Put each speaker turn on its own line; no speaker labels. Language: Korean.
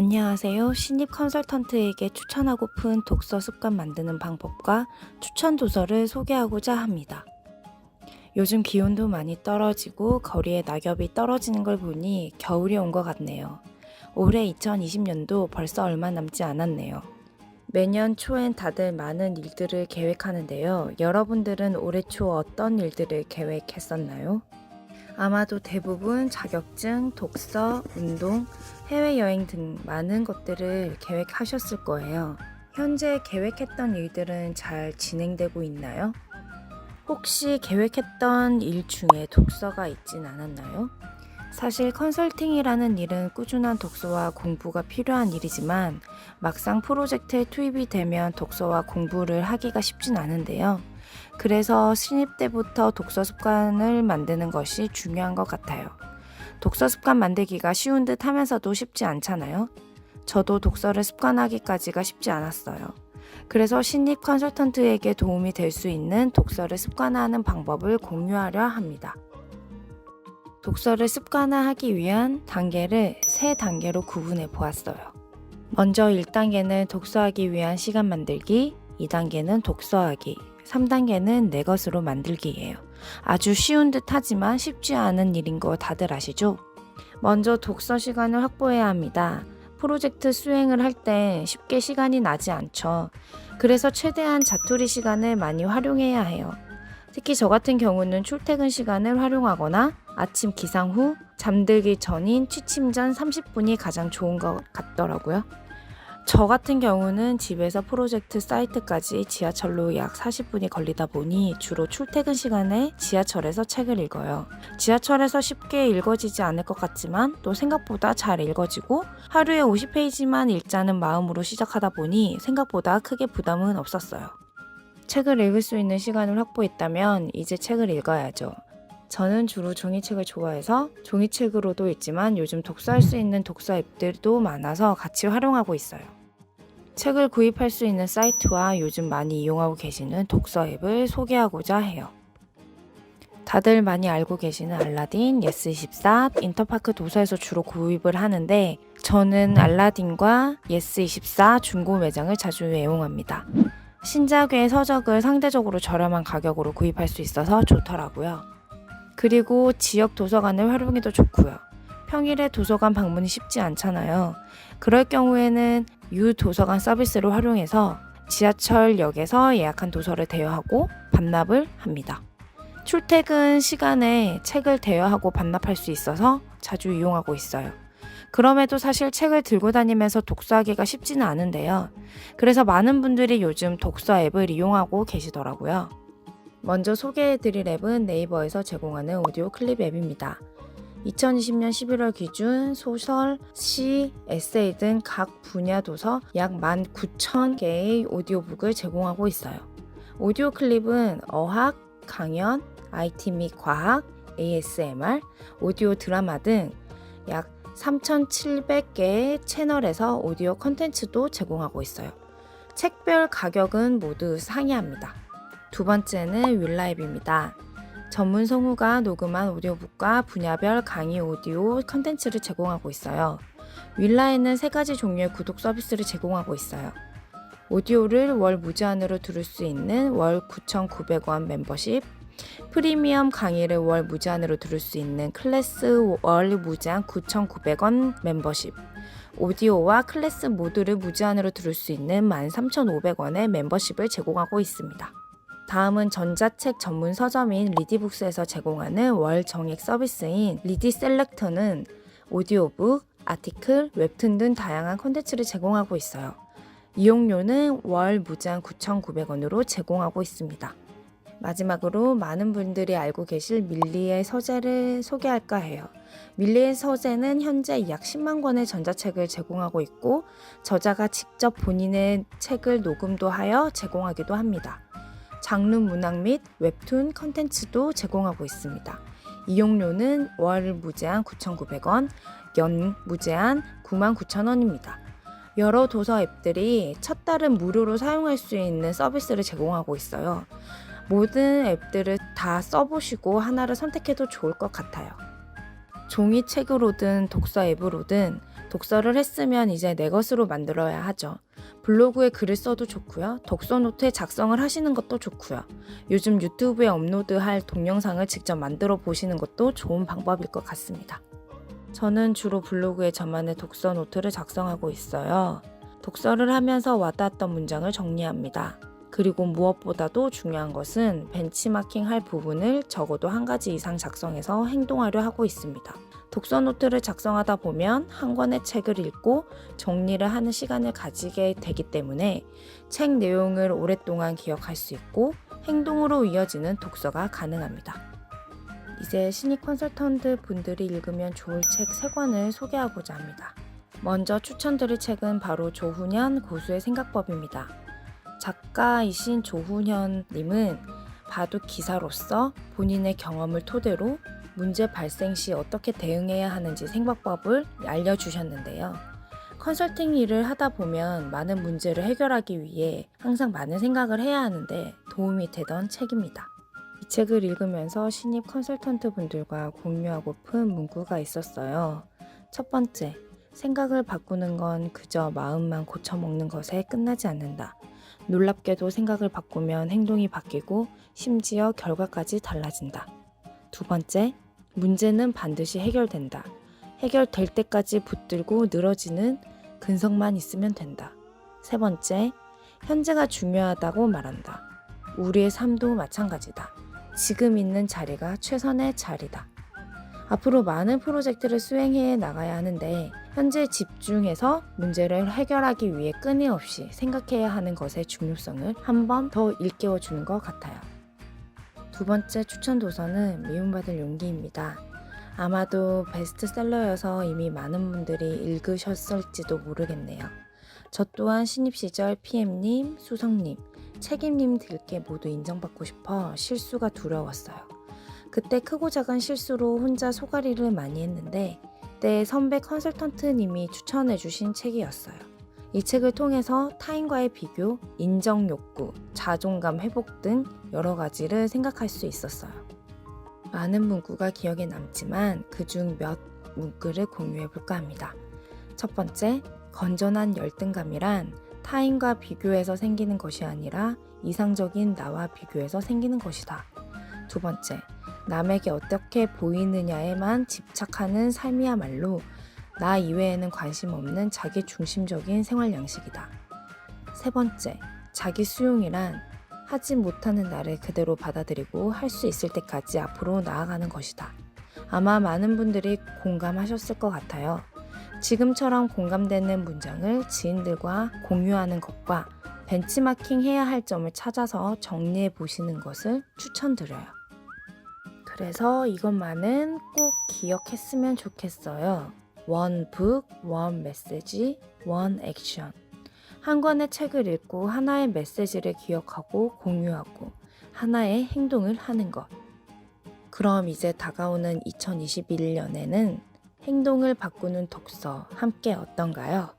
안녕하세요. 신입 컨설턴트에게 추천하고픈 독서 습관 만드는 방법과 추천 도서를 소개하고자 합니다. 요즘 기온도 많이 떨어지고 거리에 낙엽이 떨어지는 걸 보니 겨울이 온 것 같네요. 올해 2020년도 벌써 얼마 남지 않았네요. 매년 초엔 다들 많은 일들을 계획하는데요. 여러분들은 올해 초 어떤 일들을 계획했었나요? 아마도 대부분 자격증, 독서, 운동, 해외여행 등 많은 것들을 계획하셨을 거예요. 현재 계획했던 일들은 잘 진행되고 있나요? 혹시 계획했던 일 중에 독서가 있진 않았나요? 사실 컨설팅이라는 일은 꾸준한 독서와 공부가 필요한 일이지만 막상 프로젝트에 투입이 되면 독서와 공부를 하기가 쉽진 않은데요. 그래서 신입 때부터 독서 습관을 만드는 것이 중요한 것 같아요. 독서 습관 만들기가 쉬운 듯 하면서도 쉽지 않잖아요. 저도 독서를 습관하기까지가 쉽지 않았어요. 그래서 신입 컨설턴트에게 도움이 될 수 있는 독서를 습관화하는 방법을 공유하려 합니다. 독서를 습관화하기 위한 단계를 3단계로 구분해 보았어요. 먼저 1단계는 독서하기 위한 시간 만들기, 2단계는 독서하기, 3단계는 내 것으로 만들기예요. 아주 쉬운 듯 하지만 쉽지 않은 일인 거 다들 아시죠? 먼저 독서 시간을 확보해야 합니다. 프로젝트 수행을 할 때 쉽게 시간이 나지 않죠. 그래서 최대한 자투리 시간을 많이 활용해야 해요. 특히 저 같은 경우는 출퇴근 시간을 활용하거나 아침 기상 후 잠들기 전인 취침 전 30분이 가장 좋은 것 같더라고요. 저 같은 경우는 집에서 프로젝트 사이트까지 지하철로 약 40분이 걸리다 보니 주로 출퇴근 시간에 지하철에서 책을 읽어요. 지하철에서 쉽게 읽어지지 않을 것 같지만 또 생각보다 잘 읽어지고 하루에 50페이지만 읽자는 마음으로 시작하다 보니 생각보다 크게 부담은 없었어요. 책을 읽을 수 있는 시간을 확보했다면 이제 책을 읽어야죠. 저는 주로 종이책을 좋아해서 종이책으로도 읽지만 요즘 독서할 수 있는 독서 앱들도 많아서 같이 활용하고 있어요. 책을 구입할 수 있는 사이트와 요즘 많이 이용하고 계시는 독서 앱을 소개하고자 해요. 다들 많이 알고 계시는 알라딘, 예스24, 인터파크 도서에서 주로 구입을 하는데 저는 알라딘과 예스24 중고 매장을 자주 이용합니다. 신작의 서적을 상대적으로 저렴한 가격으로 구입할 수 있어서 좋더라고요. 그리고 지역 도서관을 활용해도 좋고요. 평일에 도서관 방문이 쉽지 않잖아요. 그럴 경우에는 유도서관 서비스를 활용해서 지하철역에서 예약한 도서를 대여하고 반납을 합니다. 출퇴근 시간에 책을 대여하고 반납할 수 있어서 자주 이용하고 있어요. 그럼에도 사실 책을 들고 다니면서 독서하기가 쉽지는 않은데요. 그래서 많은 분들이 요즘 독서 앱을 이용하고 계시더라고요. 먼저 소개해드릴 앱은 네이버에서 제공하는 오디오 클립 앱입니다. 2020년 11월 기준 소설, 시, 에세이 등 각 분야 도서 약 19,000개의 오디오북을 제공하고 있어요. 오디오 클립은 어학, 강연, IT 및 과학, ASMR, 오디오 드라마 등 약 3,700개의 채널에서 오디오 컨텐츠도 제공하고 있어요. 책별 가격은 모두 상이합니다. 두 번째는 윌라앱입니다. 전문 성우가 녹음한 오디오북과 분야별 강의 오디오 컨텐츠를 제공하고 있어요. 윌라에는 3가지 종류의 구독 서비스를 제공하고 있어요. 오디오를 월 무제한으로 들을 수 있는 월 9,900원 멤버십, 프리미엄 강의를 월 무제한으로 들을 수 있는 클래스 월 무제한 9,900원 멤버십, 오디오와 클래스 모두를 무제한으로 들을 수 있는 13,500원의 멤버십을 제공하고 있습니다. 다음은 전자책 전문 서점인 리디북스에서 제공하는 월 정액 서비스인 리디셀렉터는 오디오북, 아티클, 웹툰 등 다양한 콘텐츠를 제공하고 있어요. 이용료는 월 무제한 9,900원으로 제공하고 있습니다. 마지막으로 많은 분들이 알고 계실 밀리의 서재를 소개할까 해요. 밀리의 서재는 현재 약 10만 권의 전자책을 제공하고 있고 저자가 직접 본인의 책을 녹음도 하여 제공하기도 합니다. 장르 문학 및 웹툰 컨텐츠도 제공하고 있습니다. 이용료는 월 무제한 9,900원, 연 무제한 99,000원입니다. 여러 도서 앱들이 첫 달은 무료로 사용할 수 있는 서비스를 제공하고 있어요. 모든 앱들을 다 써보시고 하나를 선택해도 좋을 것 같아요. 종이책으로든 독서 앱으로든 독서를 했으면 이제 내 것으로 만들어야 하죠. 블로그에 글을 써도 좋고요. 독서 노트에 작성을 하시는 것도 좋고요. 요즘 유튜브에 업로드할 동영상을 직접 만들어 보시는 것도 좋은 방법일 것 같습니다. 저는 주로 블로그에 저만의 독서 노트를 작성하고 있어요. 독서를 하면서 와닿았던 문장을 정리합니다. 그리고 무엇보다도 중요한 것은 벤치마킹 할 부분을 적어도 한 가지 이상 작성해서 행동하려 하고 있습니다. 독서 노트를 작성하다 보면 한 권의 책을 읽고 정리를 하는 시간을 가지게 되기 때문에 책 내용을 오랫동안 기억할 수 있고 행동으로 이어지는 독서가 가능합니다. 이제 신입 컨설턴트 분들이 읽으면 좋을 책 3권을 소개하고자 합니다. 먼저 추천드릴 책은 바로 조훈현 고수의 생각법입니다. 작가이신 조훈현 님은 바둑 기사로서 본인의 경험을 토대로 문제 발생 시 어떻게 대응해야 하는지 생각법을 알려주셨는데요. 컨설팅 일을 하다 보면 많은 문제를 해결하기 위해 항상 많은 생각을 해야 하는데 도움이 되던 책입니다. 이 책을 읽으면서 신입 컨설턴트 분들과 공유하고픈 문구가 있었어요. 첫 번째, 생각을 바꾸는 건 그저 마음만 고쳐먹는 것에 끝나지 않는다. 놀랍게도 생각을 바꾸면 행동이 바뀌고 심지어 결과까지 달라진다. 두 번째, 문제는 반드시 해결된다. 해결될 때까지 붙들고 늘어지는 근성만 있으면 된다. 세 번째, 현재가 중요하다고 말한다. 우리의 삶도 마찬가지다. 지금 있는 자리가 최선의 자리다. 앞으로 많은 프로젝트를 수행해 나가야 하는데 현재 집중해서 문제를 해결하기 위해 끊임없이 생각해야 하는 것의 중요성을 한 번 더 일깨워 주는 것 같아요. 두 번째 추천 도서는 미움받을 용기입니다. 아마도 베스트셀러여서 이미 많은 분들이 읽으셨을지도 모르겠네요. 저 또한 신입 시절 PM님, 수석님, 책임님들께 모두 인정받고 싶어 실수가 두려웠어요. 그때 크고 작은 실수로 혼자 소가리를 많이 했는데 그때 선배 컨설턴트님이 추천해주신 책이었어요. 이 책을 통해서 타인과의 비교, 인정 욕구, 자존감 회복 등 여러 가지를 생각할 수 있었어요. 많은 문구가 기억에 남지만 그중 몇 문구를 공유해 볼까 합니다. 첫 번째, 건전한 열등감이란 타인과 비교해서 생기는 것이 아니라 이상적인 나와 비교해서 생기는 것이다. 두 번째, 남에게 어떻게 보이느냐에만 집착하는 삶이야말로 나 이외에는 관심 없는 자기 중심적인 생활 양식이다. 세 번째, 자기 수용이란 하지 못하는 나를 그대로 받아들이고 할 수 있을 때까지 앞으로 나아가는 것이다. 아마 많은 분들이 공감하셨을 것 같아요. 지금처럼 공감되는 문장을 지인들과 공유하는 것과 벤치마킹 해야 할 점을 찾아서 정리해 보시는 것을 추천드려요. 그래서 이것만은 꼭 기억했으면 좋겠어요. One book, one message, one action. 한 권의 책을 읽고 하나의 메시지를 기억하고 공유하고 하나의 행동을 하는 것. 그럼 이제 다가오는 2021년에는 행동을 바꾸는 독서 함께 어떤가요?